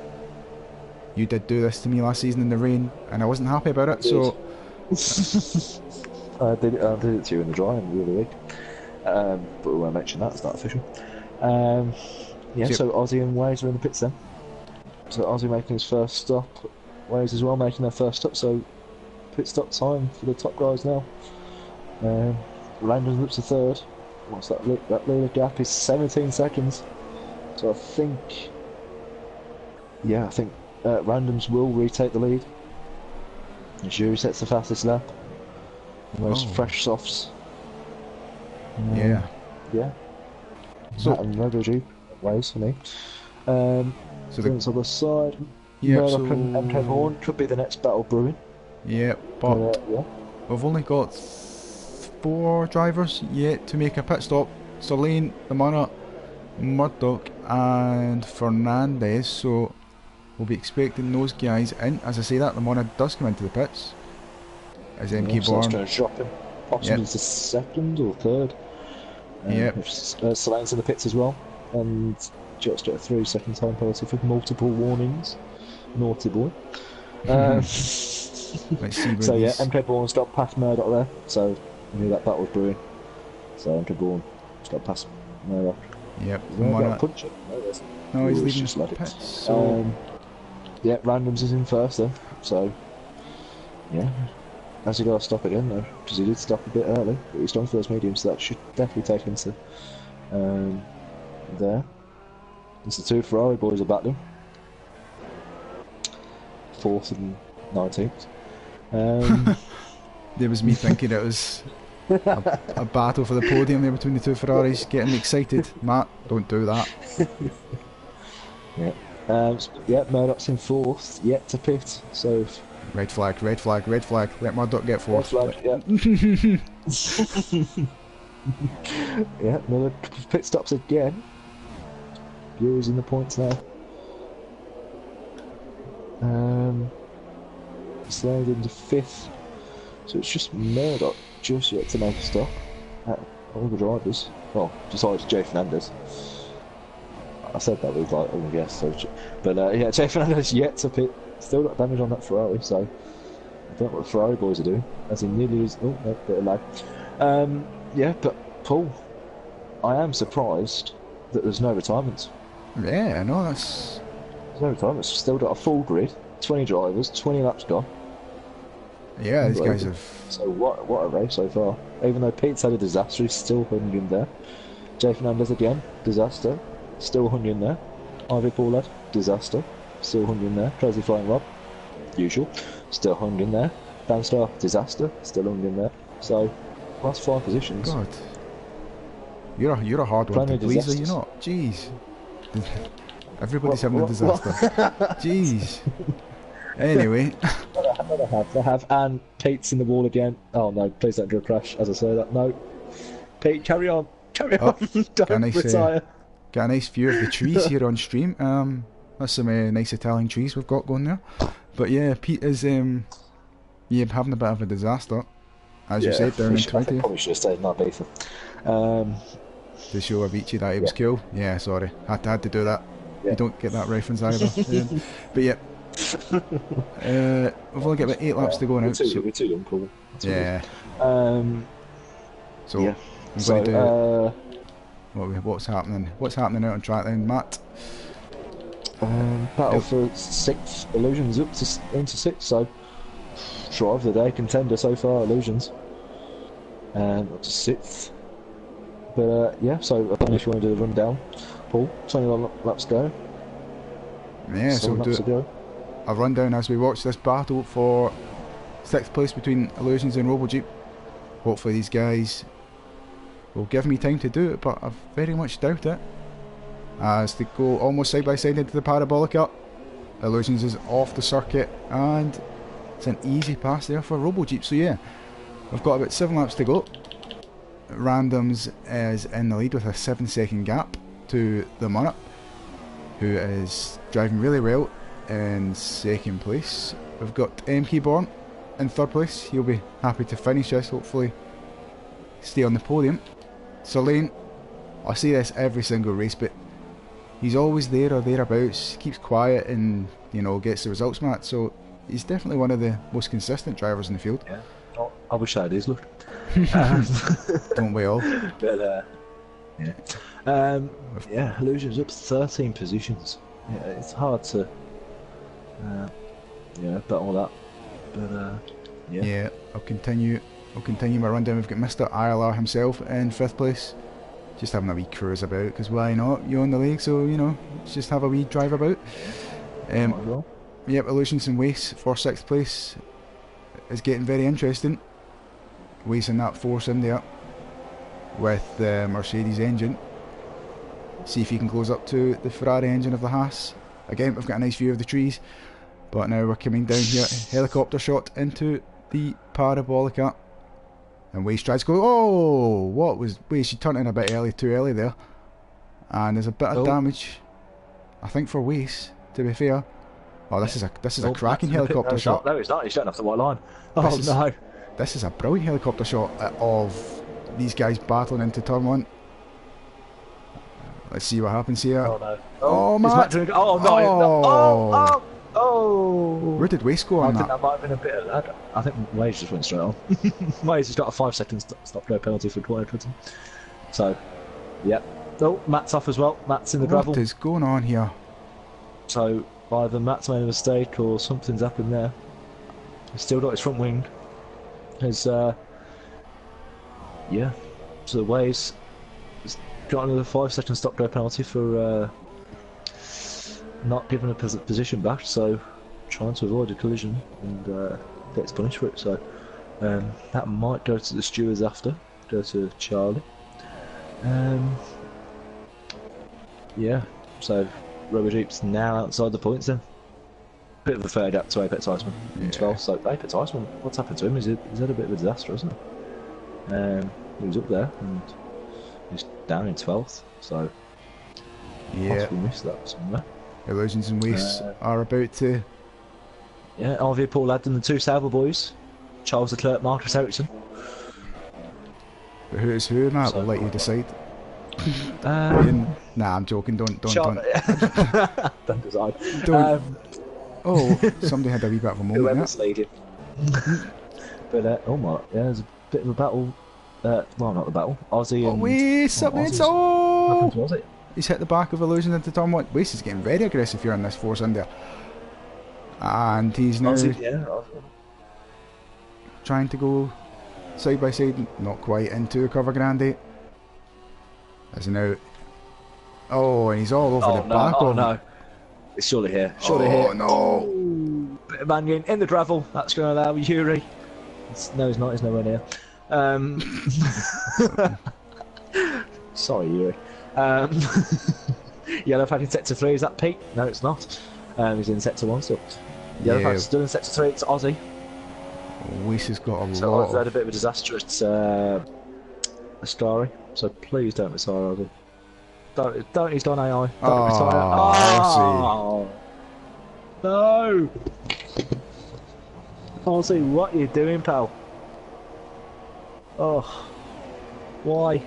You did do this to me last season in the rain, and I wasn't happy about it, so. I did it to you in the dry and the other week. But we won't mention that, it's not official. Yeah, so Ozzy and Waze are in the pits then. So Ozzy making his first stop, Waze as well making their first stop, so pit stop time for the top guys now. Random's up to 3rd. What's that leader gap is 17 seconds. So I think Randoms will retake the lead. And Jury sets the fastest lap. And those fresh softs. Yeah. So and Robo G Waze for me. So the other side, Murdoch and MK Horn could be the next battle brewing. Yeah, but we've only got 4 drivers yet to make a pit stop. Selene, Lamana, Murdoch and Fernandez, so we'll be expecting those guys in. As I say that, Lamana does come into the pits. As MK so Born. that's going to drop him. Possibly to 2nd or 3rd. Selene's in the pits as well. And just a 3-second time penalty for multiple warnings. Naughty boy. Let's see so yeah, MK Bourne's got past Murdoch there, so I knew that battle was brewing. So MK Bourne has got past Murdoch. Yep. Punch it. No, he's leaving just the pits. So yeah, Randoms is in first then. So yeah, has he got to stop again though? Because he did stop a bit early, but he's done first medium, so that should definitely take him to there. It's the 2 Ferrari boys are battling. 4th and 19th. There was me thinking it was a battle for the podium there between the 2 Ferraris, getting excited. Matt, don't do that. Yeah. Murdoch's in 4th, yet to pit, so. Red flag, red flag, red flag. Let Murdoch get 4th. Red flag, yeah. Yeah, another pit stops again. Yuri's in the points now. Slide into 5th. So it's just Murdoch just yet to make a stop. All the drivers. Well, besides Jay Fernandez. I said that with like, I guess. So, but yeah, Jay Fernandez yet to pit. Still got damage on that Ferrari, so I don't know what the Ferrari boys are doing. As he nearly is. Oh, no, bit of lag. Yeah, but Paul, I am surprised that there's no retirements. Yeah, I know, that's. There's no retirements. Still got a full grid, 20 drivers, 20 laps gone. Yeah, these guys have. So what a race so far. Even though Pete's had a disaster, he's still hung in there. Jay Fernandez again, disaster, still hung in there. RV Paulad, disaster, still hung in there. Crazy Flying Rob, usual, still hung in there. Danstar, disaster, still hung in there. So, last 5 positions. God. You're a hard one to Plenty of please, are you disasters. not? Jeez. Everybody's having a disaster. Jeez. Anyway. I have, and Pete's in the wall again. Oh no, please don't do a crash as I say that. No. Pete, carry on. Carry on. Don't retire. Got a nice view of the trees here on stream. That's some nice Italian trees we've got going there. But yeah, Pete is having a bit of a disaster. As you said, down in 20. I probably should have stayed in that beef. To show Avicii that he was cool. Yeah, sorry. Had to do that. Yeah. You don't get that reference either. But yeah. We've only got about 8 laps to go now. We're too young, Paul. Yeah. So, yeah. I'm going to do... What's happening? What's happening out on track then, Matt? Battle for 6th. Illusions up into 6th, so... Drive of the day contender so far, Illusions. Up to 6th. But yeah, so I don't know if you want to do the rundown. Paul, 21 laps go. Yeah, so we'll do a rundown as we watch this battle for 6th place between Illusions and RoboJeep. Hopefully these guys will give me time to do it, but I very much doubt it. As they go almost side by side into the Parabolica. Illusions is off the circuit, and it's an easy pass there for RoboJeep. So yeah, we've got about 7 laps to go. Randoms is in the lead with a 7-second gap to the Munna, who is driving really well in 2nd place. We've got MK Born in 3rd place. He'll be happy to finish this, hopefully stay on the podium. So Lane, I see this every single race, but he's always there or thereabouts, keeps quiet and, you know, gets the results, Matt. So he's definitely one of the most consistent drivers in the field. Yeah, oh, I wish I had his look. Don't we all? But yeah, Illusions up 13 positions. Yeah, it's hard to bet all that. But yeah, I'll continue my rundown. We've got Mr. ILR himself in 5th place, just having a wee cruise about, because why not? You own the league, so you know, let's just have a wee drive about. Yep, Illusions and Wace for 6th place is getting very interesting. Wace in that force in there with the Mercedes engine. See if he can close up to the Ferrari engine of the Haas. Again, we've got a nice view of the trees, but now we're coming down here, helicopter shot into the Parabolica, and Wace tries to go. Oh, what was Wace? She turned in a bit too early there, and there's a bit of damage, I think, for Wace. To be fair, oh, this is a cracking helicopter shot. No, it's not. He's shutting off the white line. Oh no! This is a brilliant helicopter shot of these guys battling into turn 1. Let's see what happens here. Oh no! Oh, Matt! Oh no! Oh! Where did Wace go on that? I think that might have been a bit of that. I think Waze just went straight on. Waze has got a 5-second stop-go penalty for quiet putting. So, yeah. Oh, Matt's off as well. Matt's in the gravel. What is going on here? So, either Matt's made a mistake or something's happened there. He's still got his front wing. His, yeah. So Waze has got another 5-second stop-go penalty for not giving a position back, so trying to avoid a collision and gets punished for it. So that might go to the stewards after, go to Charlie. Yeah, so RoboJeep's now outside the points then. Bit of a fair gap to Apex Iceman in 12th. So Apex Iceman, what's happened to him? He's had a bit of a disaster, hasn't he? He was up there and he's down in 12th, so possibly missed that somewhere. Illusions and Waste are about to... Yeah, RV Paul Ladd and the 2 Sauber boys, Charles Leclerc, Marcus Ericsson. But who is who, Matt? We'll let you decide. Nah, I'm joking. Don't. Don't decide. Oh, somebody had a wee bit of a moment. Whoever's leading. But oh my, yeah, there's a bit of a battle. Well, not the battle. Aussie and... Waste! What was it? He's hit the back of Illusion into turn 1. Waste is getting very aggressive here on this force in there. And he's now trying to go side by side, not quite into a Cover Grande. As now... Oh, and he's all over the back of him. No. It's surely here. Oh no! Bit of Mannion in the gravel. That's going to allow Yuri. No, he's not. He's nowhere near. Sorry, Yuri. Yellow flag in sector 3, is that Pete? No, it's not. He's in sector 1 still. Yellow flag still in sector 3, it's Aussie. Weiss has got a So lot. Ozzy had a bit of a disaster at Ascari, so please don't retire Ozzy. Don't, he's done AI. Don't retire. Oh, no! Ozzy, what are you doing, pal? Oh, why?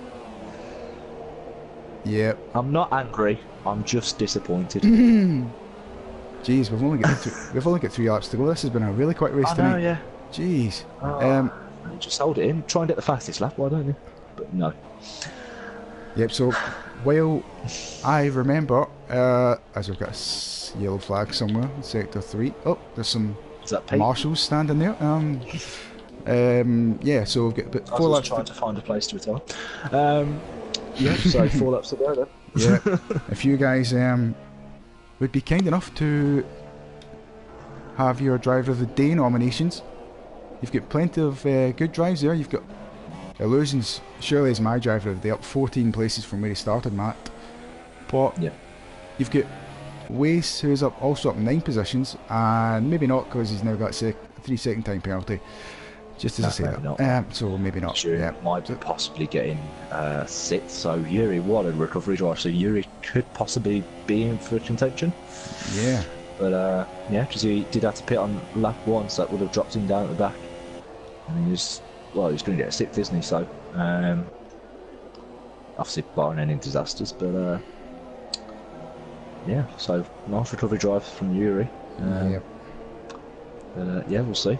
Yep. I'm not angry. I'm just disappointed. Jeez, we've only got 3 laps to go. This has been a really quick race I tonight. know, yeah. Jeez. Just hold it in. Try and get the fastest lap. Why don't you? But no. Yep. So while I remember, as we've got a yellow flag somewhere in sector 3. Oh, there's some Is that Pete? marshals standing there. Yeah. So we've got about 4 laps. Trying to find a place to retire. Yeah. So 4 laps to go then. Yeah. If you guys would be kind enough to have your driver of the day nominations, you've got plenty of good drives there. You've got Illusions, surely is my driver of the day, up 14 places from where he started, Matt. But yeah, you've got Weiss, who's also up 9 positions, and maybe not because he's now got a 3-second time penalty. Just as I say that. So maybe not. Sure, yeah. Might possibly get in 6th. So Yuri, what a recovery drive. So Yuri could possibly be in for contention. Yeah. But yeah, because he did have to pit on lap 1, so that would have dropped him down at the back. And he's going to get a 6th, isn't he? So obviously barring any disasters, but yeah. So nice recovery drive from Yuri. Yep. But yeah, we'll see.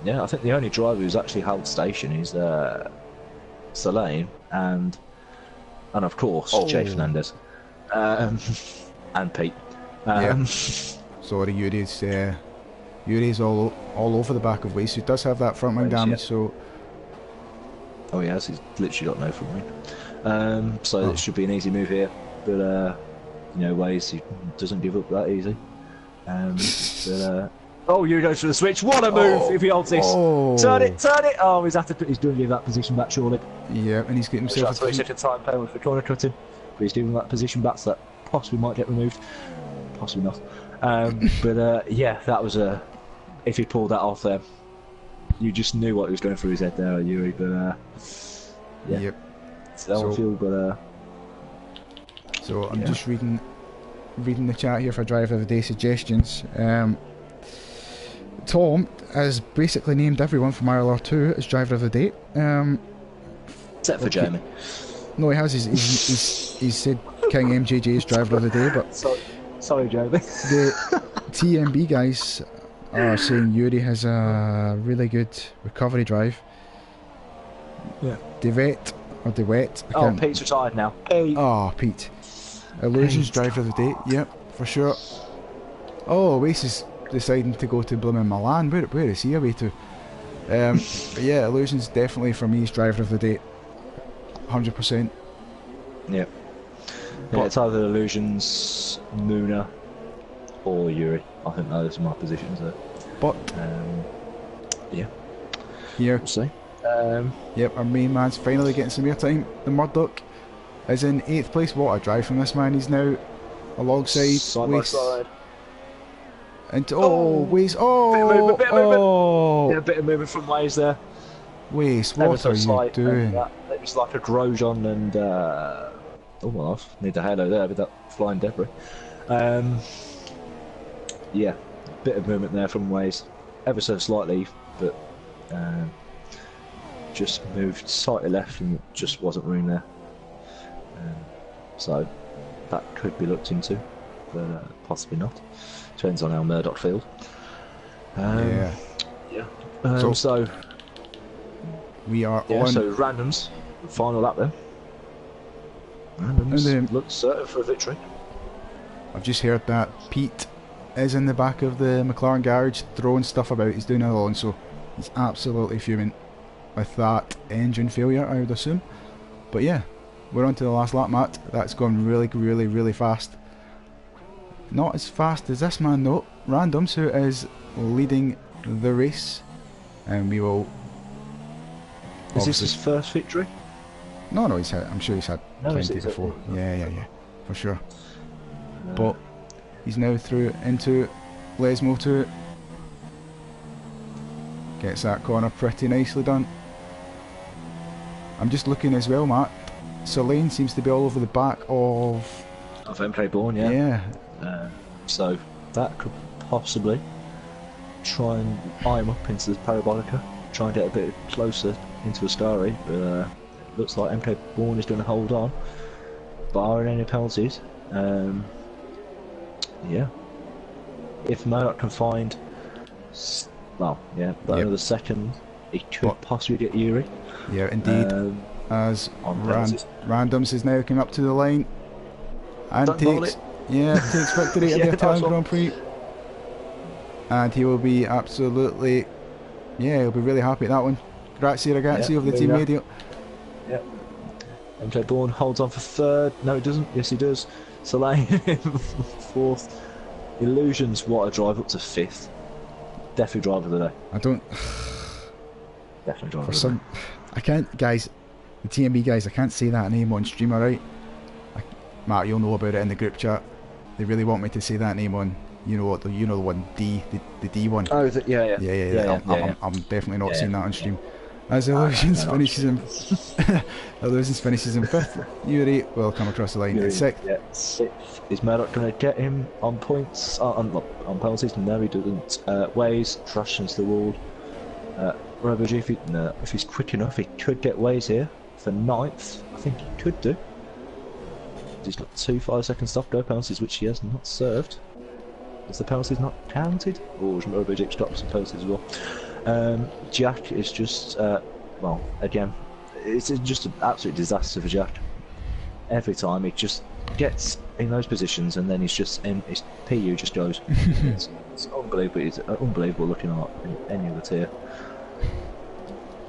Yeah, I think the only driver who's actually held station is Selene and of course Jay Fernandez and Pete. Sorry, Yuri's all over the back of Weiss. He does have that front wing damage, so. Oh yes, he's literally got no front wing. So it should be an easy move here, but you know, Weiss, he doesn't give up that easy. But oh, Yuri goes for the switch. What a move if he holds this. Turn it. Oh, he's doing give that position back, surely. Yeah, and he's getting himself a 3-second time penalty for corner cutting. But he's doing that position back, so that possibly might get removed. Possibly not. But yeah, that was if he pulled that off there, you just knew what was going through his head there, Yuri. But yeah. Yep. So I'm just reading the chat here for driver of the day suggestions. Tom has basically named everyone from ILR2 as driver of the day. Except for Jamie. No, he has. He's said King MJJ is driver of the day, but sorry, Jamie. The TMB guys are saying Yuri has a really good recovery drive. Yeah. DeWet. Pete's retired now. Pete. Illusions driver of the day. Yep, for sure. Oh, Weiss is deciding to go to blooming Milan. Where is he away to? But yeah, Illusions definitely for me is driver of the day. 100%. Yeah. Yeah, it's either Illusions, Muna, or Yuri. I think those are my positions there. But yeah. Here. We'll see. Yep, our main man's finally getting some airtime. The Murdoch is in 8th place. What a drive from this man. He's now alongside side Weiss. by side. And Weiss. Bit of movement. Yeah, a bit of movement from Weiss there. Weiss, what are you doing? It was like a Grosjean and oh well, I need a halo there with that flying debris. Yeah, bit of movement there from Weiss, ever so slightly, but just moved slightly left and just wasn't room there. So that could be looked into, but possibly not. Depends on how Murdoch feels. Yeah. So we are on. So randoms, final lap then. Randoms looks certain for a victory. I've just heard that Pete is in the back of the McLaren garage throwing stuff about. He's doing Alonso. He's absolutely fuming with that engine failure, I would assume. But yeah, we're on to the last lap, Matt. That's gone really, really, really fast. Not as fast as this man though, Randoms, who is leading the race. And we will... Is this his first victory? No, he's had. I'm sure he's had No, plenty he's before. Yeah, for sure. But he's now through into Lesmo 2. Gets that corner pretty nicely done. I'm just looking as well, Matt. Lane seems to be all over the back of MK Bourne, yeah. Yeah. So that could possibly try and eye him up into the Parabolica, try and get a bit closer into Ascari, but it looks like MK Bourne is going to hold on, barring any penalties. Yeah. If Murdoch can find, another second, he could possibly get Yuri. Yeah, indeed. As Randoms is now coming up to the line and takes victory at the Italian Grand Prix, and he will be absolutely, he'll be really happy at that one. Grazie ragazzi of the team radio. Yep. MJ Bourne holds on for third. No, he doesn't. Yes, he does. Soleil fourth. Illusions, what a drive up to fifth. Definitely driver of the day. I don't. Definitely driver of the day. I can't, guys. The TMB guys, I can't say that name on stream, alright? Matt, you'll know about it in the group chat. They really want me to say that name on, you know the one D, the D one. Oh, yeah. I'm definitely not saying that on stream. As Illusions finishes in fifth, Yuri will come across the line in sixth. Yeah, sixth. Is Murdoch going to get him on points? On penalties? No, he doesn't. Ways trash into the wall. RoboG, if he's quick enough, he could get Ways here for ninth. I think he could do. He's got 2 5-second stop go penalties, which he has not served. Is the penalties not counted? Or has RoboG stopped some penalties as well? Jack is just, again, it's just an absolute disaster for Jack. Every time he just gets in those positions and then he's just, his PU just goes. It's unbelievable. It's unbelievable looking at in any other tier.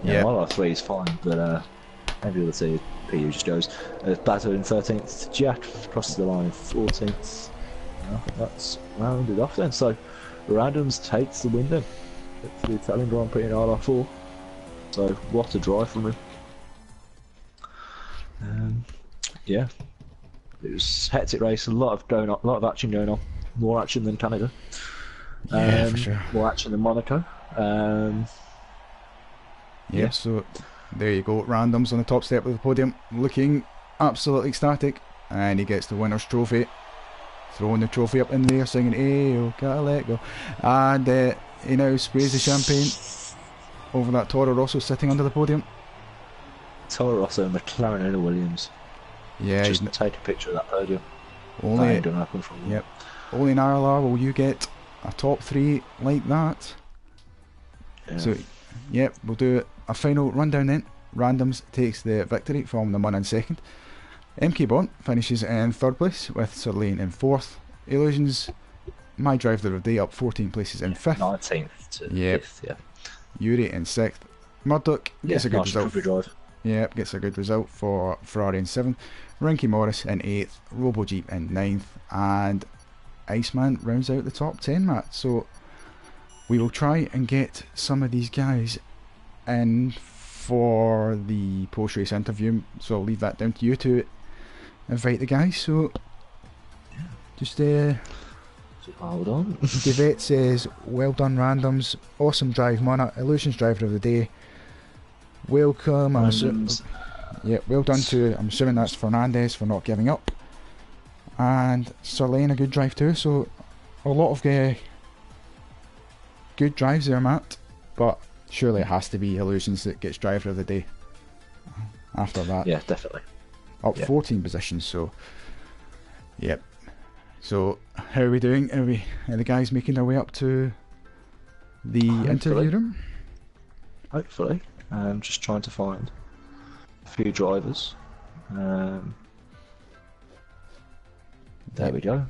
Yeah, ILR3 is fine, but every other tier, PU just goes. Bato in 13th, Jack crosses the line in 14th. That's rounded off then. So, Randoms takes the win then for the Italian Grand Prix in ILR4. So, what a drive from him. Yeah, it was a hectic race, a lot of action going on. More action than Canada. For sure. More action than Monaco. So there you go. Randoms on the top step of the podium, looking absolutely ecstatic, and he gets the winner's trophy. Throwing the trophy up in the air, singing "Ayo, gotta let go," and he now sprays the champagne over that Toro Rosso sitting under the podium. Toro Rosso, McLaren and a Williams. Yeah, just take a picture of that podium. Only, that ain't gonna happen for a while. Yep. Only in ILR will you get a top 3 like that. Yeah. So, yep, we'll do a final rundown then. Randoms takes the victory from the man in second. MK Bond finishes in third place with Sir Lane in fourth. Illusions, my driver of the day, up 14 places in fifth. 19th to fifth, yeah. Yuri in sixth. Murdoch gets a good result. Drive. Yep, gets a good result for Ferrari in seventh. Rinky Morris in eighth. RoboJeep in ninth. And Iceman rounds out the top 10, Matt. So we will try and get some of these guys in for the post-race interview. So I'll leave that down to you to invite the guys. So just hold on. Devet says, well done Randoms, awesome drive Mona, Illusions driver of the day. Welcome. Well done to, I'm assuming that's Fernandez for not giving up. And Sir Lane, a good drive too. So a lot of good drives there, Matt. But surely it has to be Illusions that gets driver of the day after that. Yeah, definitely. Up 14 positions, so yep. So how are we doing? Are the guys making their way up to the interview room? Hopefully. I'm just trying to find a few drivers. There we go.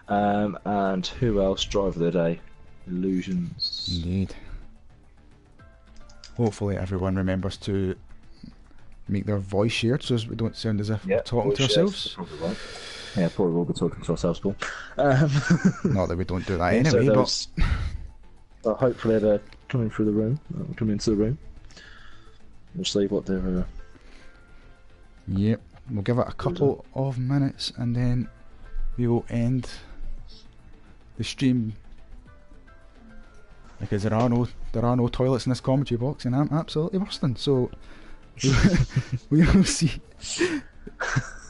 And who else? Driver of the day. Illusions. Indeed. Hopefully everyone remembers to make their voice shared so as we don't sound as if we're talking to ourselves. Probably won't. Yeah, probably will be talking to ourselves, Paul. Not that we don't do that anyway, but hopefully they're coming through the room, coming into the room. We'll see what they're Yep, we'll give it a couple of minutes and then we will end the stream, because there are no toilets in this commentary box and I'm absolutely bursting. So we'll see.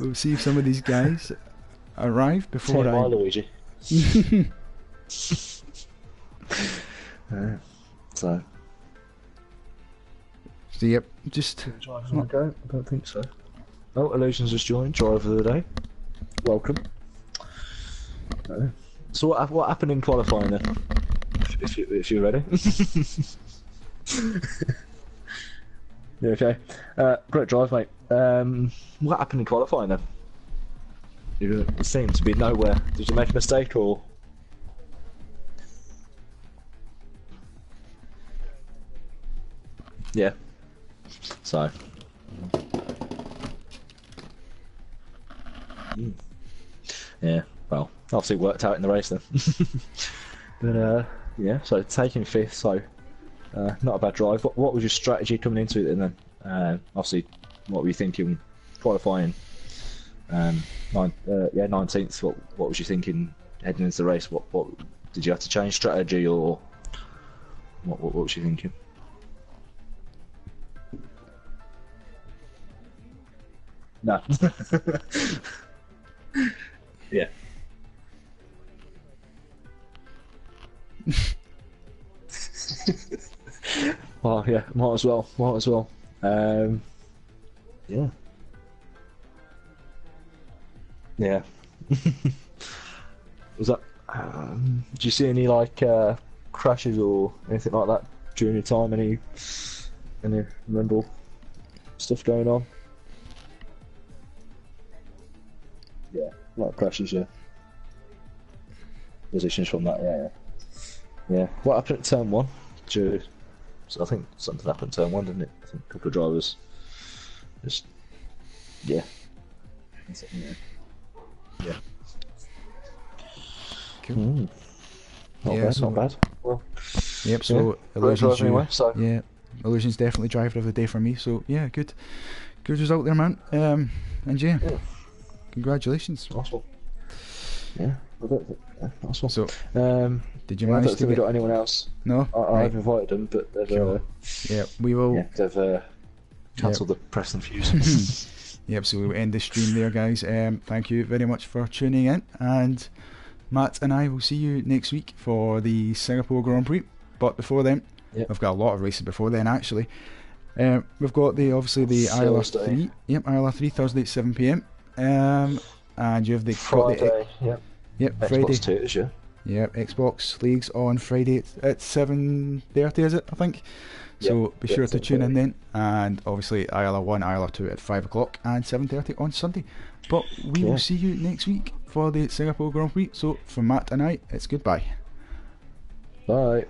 We'll see if some of these guys arrive before Luigi. So yep, just driver on the go? I don't think so. Oh, Illusions has joined. Driver of the day. Welcome. So what happened in qualifying then? If you're ready. Yeah, okay. Great drive, mate. What happened in qualifying then? You seemed to be nowhere. Did you make a mistake or? Yeah. So. Yeah. Well, obviously it worked out in the race then. But yeah. So taking fifth. So not a bad drive. What was your strategy coming into it then? Obviously, what were you thinking qualifying? 19th. What was you thinking heading into the race? What did you have to change strategy or what was you thinking? No. Yeah. Well, yeah, might as well. Yeah. Yeah. Was that? Did you see any like crashes or anything like that during your time? Any memorable stuff going on? Yeah, a lot of crashes. Yeah. Positions from that. Yeah. What happened at turn one? So I think something happened at turn one, didn't it? I think a couple of drivers just. Yeah. Yeah. Cool. Not bad. Well, yep. So Illusions anyway. So yeah, Illusions definitely driver of the day for me. So yeah, good result there, man. And yeah, congratulations. Awesome. Yeah, awesome. So did you I manage don't to think we got anyone else? No, I've invited them, but they've yeah, we will. Yeah, they've cancelled the press and fuse. Yep, so we'll end the stream there, guys. Thank you very much for tuning in, and Matt and I will see you next week for the Singapore Grand Prix. But before then, we've got a lot of races before then, actually. We've got the ILR3. Yep, ILR3 Thursday at 7 PM. And you have the Friday. Yep, Xbox Friday. 2, yeah. Yep, Xbox leagues on Friday at 7:30, is it? I think. So be sure to tune in then, and obviously ILR1, ILR2 at 5 o'clock and 7:30 on Sunday. But we will see you next week for the Singapore Grand Prix. So from Matt and I, it's goodbye. Bye.